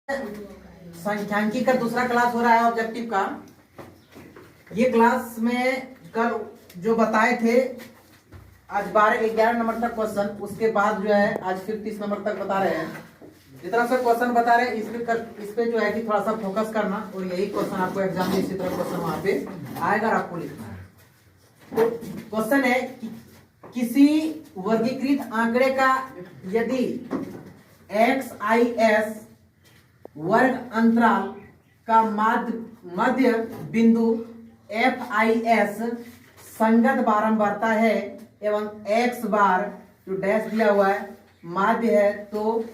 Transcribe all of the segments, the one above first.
संख्यांकी का दूसरा क्लास हो रहा है ऑब्जेक्टिव का। ये क्लास में कल जो बताए थे आज 11 नंबर तक क्वेश्चन, उसके बाद जो है आज फिर 30 नंबर तक बता रहे हैं। जितना सा क्वेश्चन बता रहे हैं इस पे जो है कि थोड़ा सा फोकस करना, और यही क्वेश्चन आपको एग्जाम में इसी तरह क्वेश्चन वहां पे आएगा और आपको लिखना है। तो क्वेश्चन है कि किसी वर्गीकृत आंकड़े का यदि XIS वर्ग अंतराल का मध्य बिंदु FIS संगत बारंबारता है एवं x बार जो डैश दिया हुआ है माध्य है, तो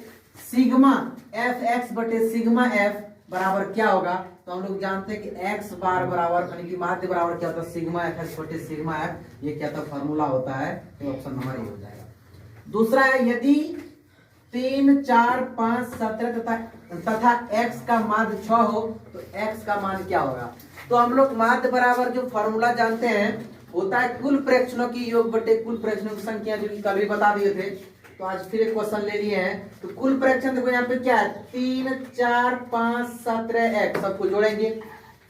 सिग्मा FX बटे सिग्मा F बराबर क्या होगा। तो हम लोग जानते हैं कि x बार बराबर यानी कि माध्य बराबर क्या होता है, सिग्मा FX बटे सिग्मा F। ये क्या था, फॉर्मूला होता है। तो ऑप्शन नंबर ए हो जाएगा। दूसरा है यदि 3, 4, 5, 17 तथा x का मान 6 हो तो x का मान क्या होगा। तो हम लोग माध्य बराबर जो फॉर्मूला जानते हैं होता है कुल प्रेक्षणों की योग बटे कुल प्रेक्षणों की संख्या, जो कि कल भी बता दिए थे। तो आज फिर एक क्वेश्चन ले लिए हैं। तो कुल प्रेक्षण देखो यहाँ पे क्या है, 3, 4, 5, 17 x सबको जोड़ेंगे।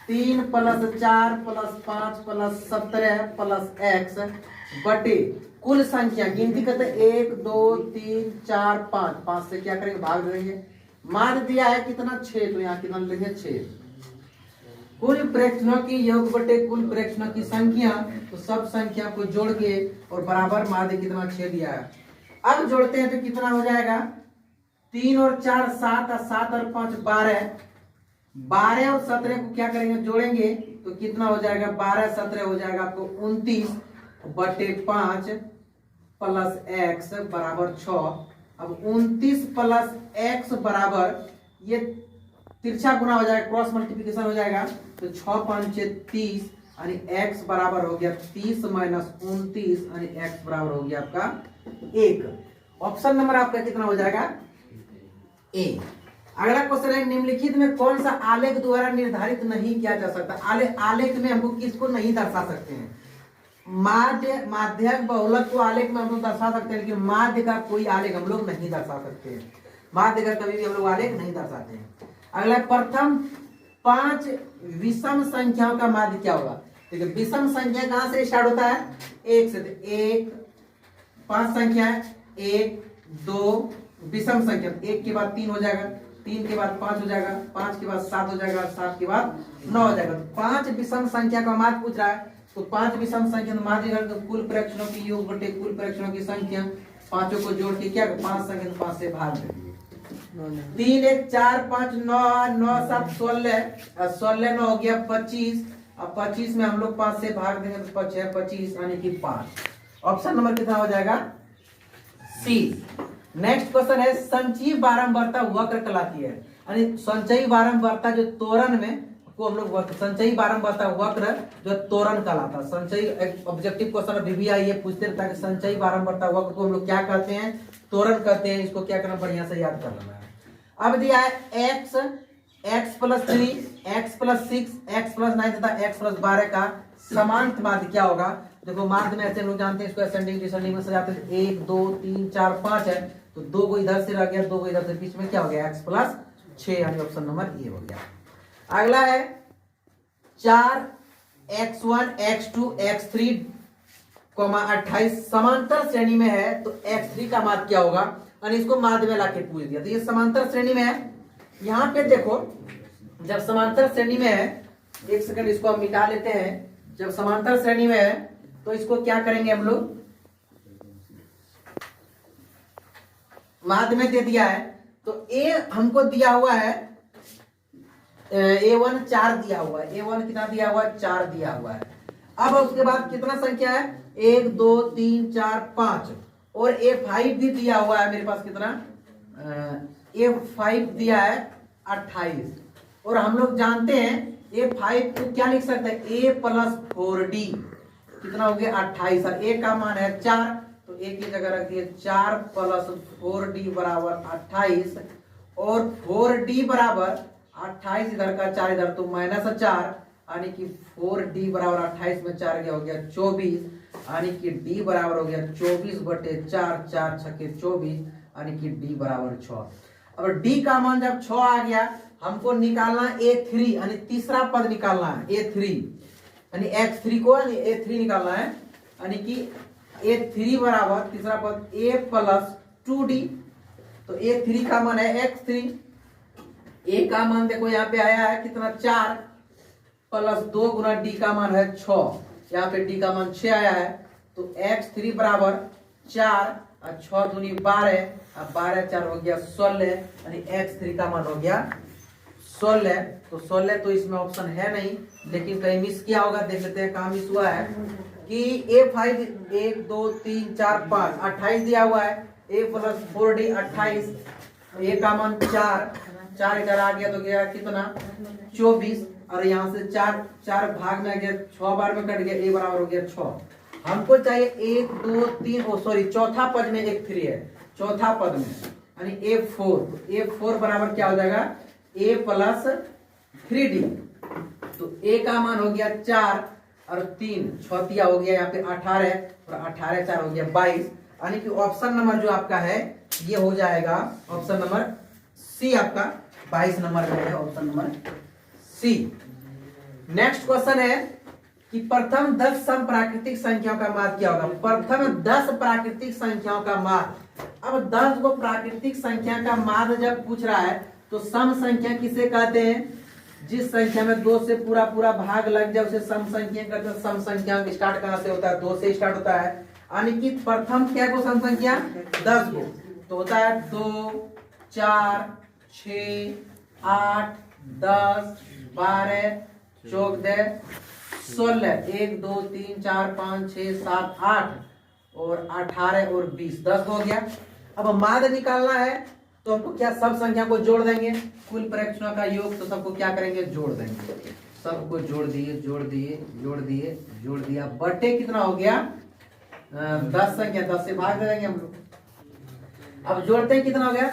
3 + 4 + 5 + 17 + x बटे कुल संख्या गिनती करते 1, 2, 3, 4, 5, 5 से क्या करेंगे, भाग देंगे। मान दिया है कितना, 6, तो यहाँ कितना लिखेंगे 6। कुल प्रेक्षणों की योग बटे कुल प्रेक्षणों की संख्या, तो सब संख्या को जोड़ के और बराबर माध्य कितना 6 दिया है। अब जोड़ते हैं तो कितना हो जाएगा, 3 और 4 7 और 7 और 5 12, 12 और 17 को क्या करेंगे, जोड़ेंगे तो कितना हो जाएगा, 12 17 हो जाएगा आपको 29 बटे 5 प्लस x बराबर 6। अब 29 प्लस x बराबर, ये तिरछा गुना हो जाएगा, क्रॉस मल्टीप्लिकेशन हो जाएगा। तो 6 5 30 यानी x बराबर हो गया 30 - 29 यानी x बराबर हो गया आपका 1। ऑप्शन नंबर आपका कितना हो जाएगा, ए। अगला क्वेश्चन है निम्नलिखित में कौन सा आलेख द्वारा निर्धारित नहीं किया जा सकता। आलेख में हमको किसको नहीं दर्शा सकते हैं, माध्यक बहुलक को आलेख में हम लोग दर्शा सकते हैं, लेकिन माध्य का कोई आलेख हम लोग नहीं दर्शा सकते हैं। माध्य का कभी भी हम लोग आलेख नहीं दर्शाते हैं। अगला प्रथम 5 विषम संख्याओं का माध्य क्या होगा। देखिए विषम संख्या कहां से स्टार्ट होता है, 1 से। 1 5 संख्या है, 1 2 विषम संख्या, 1 के बाद 3 हो जाएगा, 3 के बाद 5 हो जाएगा, 5 के बाद 7 हो जाएगा, 7 के बाद 9 हो जाएगा। तो 5 विषम संख्या का माध्य पूछ रहा है। तो 5 विषम संख्या माध्य तो कुल प्रेक्षणों की योग बटे कुल प्रेक्षणों की संख्या, पांचों को जोड़ के क्या 5 संख्या 5 से भाग देंगे। 3 1 4 5 9 9 7 16 16 9 हो गया 25। अब 25 में हम लोग 5 से भाग देंगे तो 5 6 25 यानी कि 5। ऑप्शन नंबर कितना हो जाएगा, सी। नेक्स्ट क्वेश्चन है संचयी बारंबारता वक्र कहलाती है, यानी संचयी बारंबारता जो त्वरण में को हम लोग संचयी बारंबारता वक्र जो त्वरण कहलाता है। संचयी ऑब्जेक्टिव क्वेश्चन अभी भी आई है, पूछते रहता है कि संचयी बारंबारता वक्र को हम लोग क्या कहते हैं, त्वरण कहते हैं। इसको क्या करना, बढ़िया से याद कर लेना है। अब दिया है x + 3 x + 6 x + 9 तथा x + 12 का समांत माध्य क्या होगा। देखो माध्य में ऐसे लोग जानते हैं, इसको असेंडिंग डिसेंडिंग में सजाते हैं। 1 2 3 4 5 है, तो 2 को इधर से रह गया, 2 को इधर से, बीच में क्या हो गया, x + 6 यानी ऑप्शन नंबर ए हो गया। अगला है 4 x1 x2 x3 28 समांतर श्रेणी में है, तो x3 का माध्य क्या होगा, और इसको माध्य में लाके पूछ दिया। तो ये समांतर श्रेणी में है। यहाँ पे देखो जब समांतर श्रेणी में है, एक सेकंड इसको हम मिटा लेते हैं। जब समांतर श्रेणी में है तो इसको क्या करेंगे हम लोग, माध्य में दे दिया है। तो ए हमको दिया हुआ है, A1 4 दिया हुआ है, A1 कितना दिया हुआ है, 4 दिया हुआ है। अब उसके बाद कितना संख्या है, 1 2 3 4 5, और A5 भी दिया हुआ है मेरे पास, कितना A5 दिया है 28। और हम लोग जानते हैं A5 को क्या लिख सकते हैं, A + 4D कितना हो गया 28, और A का मान है 4, तो A की जगह रख दिए 4 + 4D बराबर 28, और 4D बराबर 28 इधर का 4 इधर, तो -4 यानी कि 4D बराबर 28 में 4 गया हो गया 24, यानी कि D बराबर हो गया 24 बटे 4 4 6 24 यानी कि D बराबर 6। और डी का मान जब 6 आ गया, हमको निकालना A3 यानी तीसरा पद निकालना है, A3 यानी x3 को A3 निकालना है, यानी कि A3 बराबर तीसरा पद A प्लस 2D। तो A3 का मान है x3, A का मान देखो यहाँ पे आया है कितना 4 प्लस 2 गुना D का मान है 6, यहाँ पे D का मान 6 आया है। तो x3 बराबर 4 और 6 दूनी 12, अब 12 4 हो गया 16, यानी x3 का मान हो गया 16। तो 16 तो इसमें ऑप्शन है नहीं, लेकिन कहीं मिस किया होगा, देख लेते हैं कहाँ मिस हुआ है कि A5 1 2 3 4 5 28 दिया हुआ है, A प्लस 4D 28, A का मान 4 इधर आ गया तो गया कितना 24, और यहाँ से 4 भाग में आ गया, 6 बार में कट गया, A बराबर हो गया 6। हमको चाहिए 1 2 3 सॉरी चौथा पद में एक 3 है, चौथा पद में यानी A4 बराबर क्या हो जाएगा A प्लस 3D। तो A का मान हो गया 4 और 3 छतिया हो गया यहाँ पे 18 और 18 4 हो गया 22, यानी कि ऑप्शन नंबर जो आपका है ये हो जाएगा ऑप्शन नंबर सी, आपका 22 नंबर में है option number C. Next question है कि प्रथम 10 सम प्राकृतिक संख्याओं का माध्य क्या होगा। प्रथम 10 प्राकृतिक संख्याओं का माध्य, अब 10 को प्राकृतिक संख्या का माध्य जब पूछ रहा है तो सम संख्या किसे कहते हैं, जिस संख्या में 2 से पूरा भाग लग जाए उसे सम संख्या कहते हैं। सम संख्या स्टार्ट कहां से होता है 2 से स्टार्ट होता है, यानी कि प्रथम क्या को सम संख्या 10 को, तो होता है 2 4 6 8 10 12 14 16 1 2 3 4 5 6 7 8 और 18 और 20 10 हो गया। अब माध्य निकालना है तो हमको क्या सब संख्या को जोड़ देंगे, कुल प्रक्षणों का योग, तो सबको क्या करेंगे जोड़ देंगे, सबको जोड़ दिया, बटे कितना हो गया 10 संख्या, 10 से भाग दे देंगे हम लोग। अब जोड़ते हैं कितना हो गया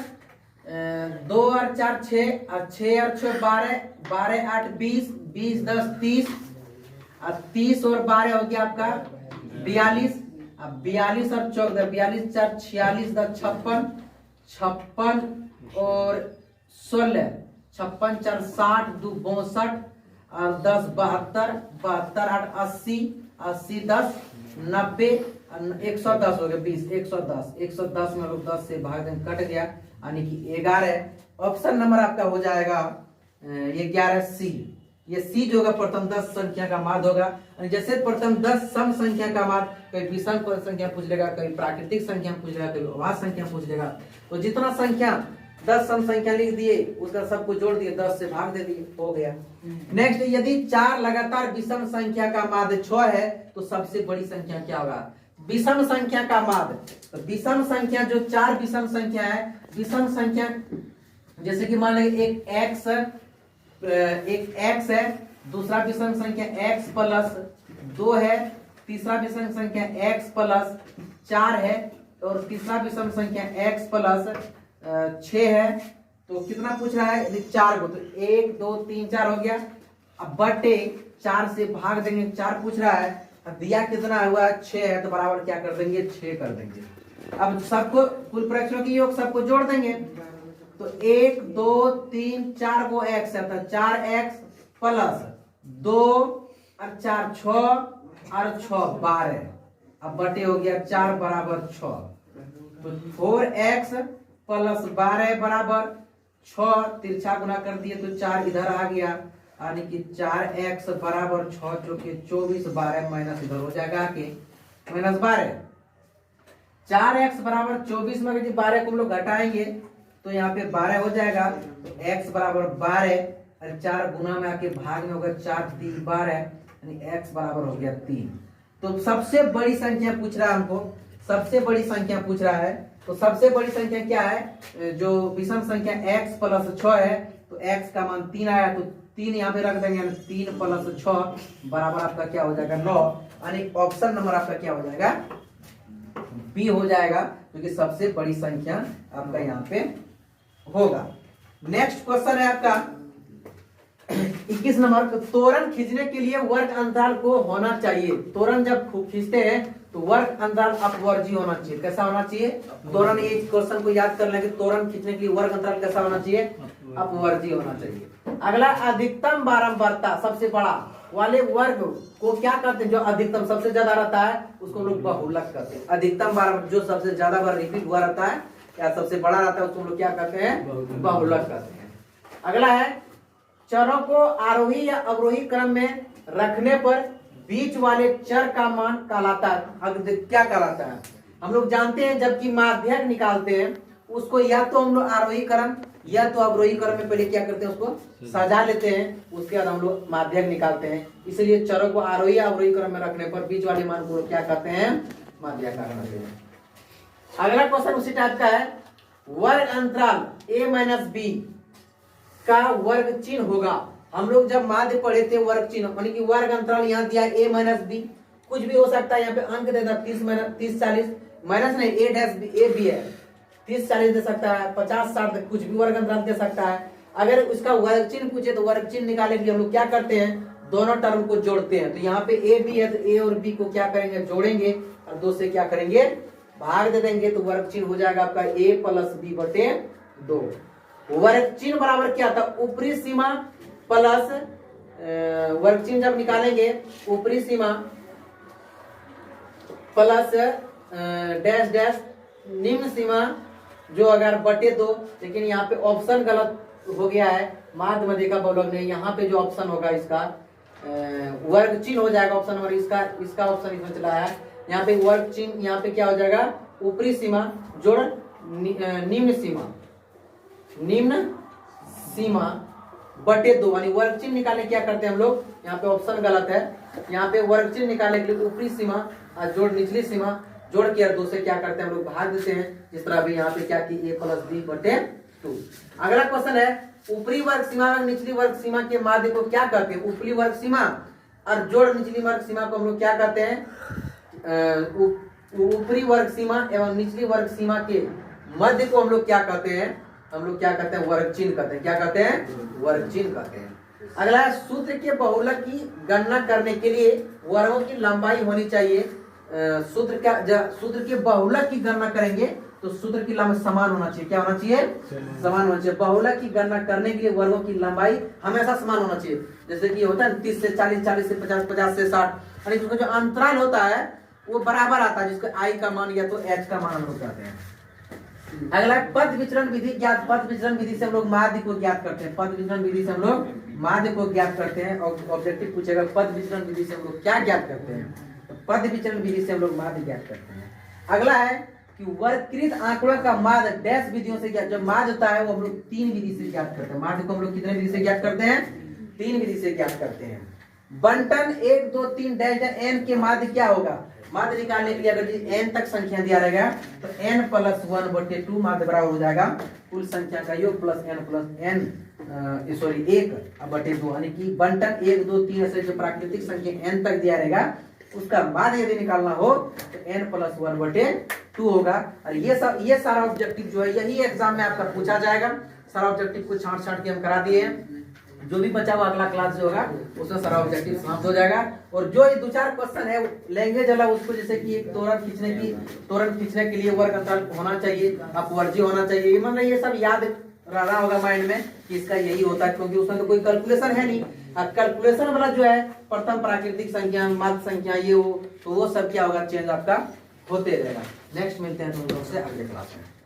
2 और 4 6 और 6 और 6 12 12 8 20 20 10 30 और 30 और 12 हो गया आपका 42। अब 42 और 14 42 4 46 10 56 56 और 16 56 4 60 2 62 और 10 72 72 8 80 80 10 90 110 हो गया 20 110 में लोग 10 से भाग दें कट गया, यानी कि 11। ऑप्शन नंबर आपका हो जाएगा ये 11 सी। ये सी जो होगा प्रथम 10 संख्या का माध्य होगा। जैसे प्रथम 10 सम संख्या का माध्य, कहीं विषम संख्या पूछ लेगा, कहीं प्राकृतिक संख्या पूछ लेगा, कहीं अभाज्य संख्या पूछ लेगा, तो जितना संख्या 10 सम संख्या लिख दिए उसका सबको जोड़ दिए 10 से भाग दे दिए, हो गया। नेक्स्ट, यदि 4 लगातार विषम संख्या का माध्य 6 है तो सबसे बड़ी संख्या क्या होगा, विषम संख्या का माध्य। तो विषम संख्या जो 4 विषम संख्या है, विषम संख्या जैसे कि मान लीजिए एक x है, दूसरा विषम संख्या x प्लस 2 है, तीसरा विषम संख्या x प्लस 4 है और तीसरा विषम संख्या x प्लस 6 है। तो कितना पूछ रहा है, यदि 4 को, तो 1 2 3 4 हो गया। अब बटे 4 से भाग देंगे, 4 पूछ रहा है, अब दिया कितना हुआ 6 है, तो बराबर क्या कर देंगे 6 कर देंगे। अब सबको कुल प्रक्षणों की योग सबको जोड़ देंगे, तो 1 2 3 4 को x है, तो 4x प्लस 2 और 4 6 और 6 12, अब बटे हो गया 4 बराबर 6, तो 4x प्लस 12 बराबर 6, तिरछा गुना कर दिए तो 4 इधर आ गया, यानी कि 4x बराबर 6 जो कि 24 12 माइनस इधर हो जाएगा कि माइनस 12, 4x बराबर 24 में यदि 12 को हम लोग घटाएंगे तो यहाँ पे 12 हो जाएगा, तो x बराबर 12 और 4 गुना में आके भाग में होगा 4 3 12, यानी x बराबर हो गया 3। तो सबसे बड़ी संख्या पूछ रहा है हमको, सबसे बड़ी संख्या पूछ रहा है, तो सबसे बड़ी संख्या क्या है, जो विषम संख्या x प्लस 6 है, तो x का मान 3 आया, तो 3 यहाँ पे रख देंगे, 3 प्लस 6 बराबर आपका क्या हो जाएगा 9, यानी ऑप्शन नंबर आपका क्या हो जाएगा बी हो जाएगा, क्योंकि सबसे बड़ी संख्या आपका यहाँ पे होगा। नेक्स्ट क्वेश्चन है आपका 21 नंबर, तोरण खींचने के लिए वर्ग अंतराल को होना चाहिए। तोरण जब खींचते हैं तो वर्ग अंतराल अपवर्जी होना चाहिए। कैसा होना चाहिए? त्वरण, ये क्वेश्चन को याद कर लेंगे, त्वरण खींचने के लिए वर्ग अंतराल कैसा होना चाहिए? अपवर्जी होना चाहिए। अगला अधिकतम बारंबारता, सबसे बड़ा वाले वर्ग को क्या करते हैं? जो अधिकतम सबसे ज्यादा रहता है उसको लोग बहुलक करते हैं। अधिकतम बार जो सबसे ज्यादा बार रिपीट हुआ रहता है या सबसे बड़ा रहता है उसको लोग क्या करते हैं? बहुलक करते हैं। अगला है चरों को आरोही या अवरोही क्रम में रखने पर बीच वाले चर का मान कहलाता है। क्या कहलाता है? हम लोग जानते हैं जबकि माध्यक निकालते हैं उसको या तो हम लोग आरोही क्रम या तो अवरोही क्रम में पहले क्या करते हैं? उसको सजा लेते हैं, उसके बाद हम लोग माध्यक निकालते हैं। इसलिए चरों को आरोही या अवरोही क्रम में रखने पर बीच वाले मान को क्या करते हैं? माध्यक कहते हैं। अगला क्वेश्चन उसी टाइप का है, वर्ग अंतराल a-b का वर्ग चिन्ह होगा। हम लोग जब माध्य पढ़े थे वर्ग चिन्ह यानी कि वर्ग अंतराल यहाँ दिया a-b, कुछ भी हो सकता है। यहाँ पे अंक देता 30-40 माइनस नहीं a भी है, 30-40 दे सकता है, 50-60 कुछ भी वर्ग अंतराल दे सकता है। अगर उसका वर्ग चिन्ह पूछे तो वर्ग चिन्ह निकालने के लिए हम लोग क्या करते हैं? दोनों टर्म को जोड़ते हैं। तो यहाँ पे a b है तो a और b को क्या करेंगे? जोड़ेंगे और 2 से क्या करेंगे? भाग दे देंगे तो वर्ग चिन्ह हो जाएगा आपका a + b/2। वर्ग चिन्ह बराबर क्या था? ऊपरी सीमा प्लस वर्ग चिन्ह जब निकालेंगे ऊपरी सीमा प्लस डैश डैश निम्न सीमा जो अगर बटे 2, लेकिन यहाँ पे ऑप्शन गलत हो गया है, माध्य मध्य का बहुलक नहीं। यहाँ पे जो ऑप्शन होगा इसका वर्ग चिन्ह हो जाएगा ऑप्शन नंबर, इसका ऑप्शन इसमें चला है। यहाँ पे वर्ग चिन्ह यहाँ पे क्या हो जाएगा? ऊपरी सीमा जोड़ निम्न सीमा बटे 2 यानी वर्ग चिन्ह निकालने क्या करते हैं हम लोग? यहाँ पे ऑप्शन गलत है। यहाँ पे वर्ग चिन्ह निकालने के लिए ऊपरी सीमा और जोड़ निचली सीमा जोड़ के 2 से क्या करते हैं हम लोग? भाग देते हैं। जिस तरह अभी यहाँ पे क्या की a + b/2। अगला क्वेश्चन है, ऊपरी वर्ग सीमा और निचली वर्ग सीमा के माध्य को क्या कहते हैं? ऊपरी वर्ग सीमा और जोड़ निचली वर्ग सीमा को हम लोग क्या कहते हैं? ऊपरी वर्ग सीमा एवं निचली वर्ग सीमा के मध्य को हम लोग क्या कहते हैं? हम लोग क्या कहते हैं? वर्ग चिन्ह कहते हैं। क्या कहते हैं? वर्ग चिन्ह कहते हैं। अगला है, सूत्र के बहुलक की गणना करने के लिए वर्गों की लंबाई होनी चाहिए। सूत्र के बहुलक की गणना करेंगे तो सूत्र की लंबाई समान होना चाहिए। क्या होना चाहिए? समान होना चाहिए। बहुलक की गणना करने के लिए वर्गों की लंबाई हमेशा समान होना चाहिए। जैसे कि होता है 30 से 40, 40 से 50, 50 से 60, यानी उसका जो अंतराल होता है वो बराबर आता है, जिसको i का मान या तो h का मान हम लोग कहते हैं। अगला पद विचरण विधि ज्ञात। पद विचरण विधि से हम लोग माध्य को ज्ञात करते हैं। पद विचरण विधि से हम लोग माध्य को ज्ञात करते हैं। और ऑब्जेक्टिव पूछेगा पद विचरण विधि से हम लोग क्या ज्ञात करते हैं? तो पद विचरण विधि से हम लोग माध्य ज्ञात करते हैं। अगला है कि वर्गकृत आंकड़ों का माध्य डैश विधियों से ज्ञात। जो माध्य होता है वो हम लोग 3 विधि से ज्ञात करते हैं। माध्य को हम लोग कितने विधि से ज्ञात करते हैं? 3 विधि से ज्ञात करते हैं। बंटन 1 2 3 डैश n के माध्य क्या होगा? माध्य निकालने के लिए अगर n तक संख्या दिया रहेगा तो n + 1/2 माध्य बराबर हो जाएगा कुल संख्या का योग प्लस n + n 1/2, यानी कि बंटन 1 2 3 ऐसे जो प्राकृतिक संख्या n तक दिया रहेगा उसका माध्य यदि निकालना हो तो n + 1/2 होगा। और ये सारा ऑब्जेक्टिव जो है यही एग्जाम में आपका पूछा जाएगा। सारा ऑब्जेक्टिव को छांट के हम करा दिए हैं। जो भी बचा हुआ अगला क्लास जो होगा उसमें सारा ऑब्जेक्टिव समाप्त हो जाएगा। और जो ये 2-4 क्वेश्चन है लैंग्वेज वाला उसको जैसे कि एक त्वरण खींचने के लिए वर्ग अंतराल होना चाहिए, अपवर्ज्य होना चाहिए, मतलब ये सब याद रहा होगा माइंड में कि इसका यही होता है, क्योंकि उसमें तो कोई कैलकुलेशन है नहीं। अब कैलकुलेशन वाला जो है प्रथम प्राकृतिक संख्या, माध्य संख्या, ये हो तो वो सब क्या होगा? चेंज आपका होते रहेगा। नेक्स्ट मिलते हैं तुम लोग से अगले क्लास में।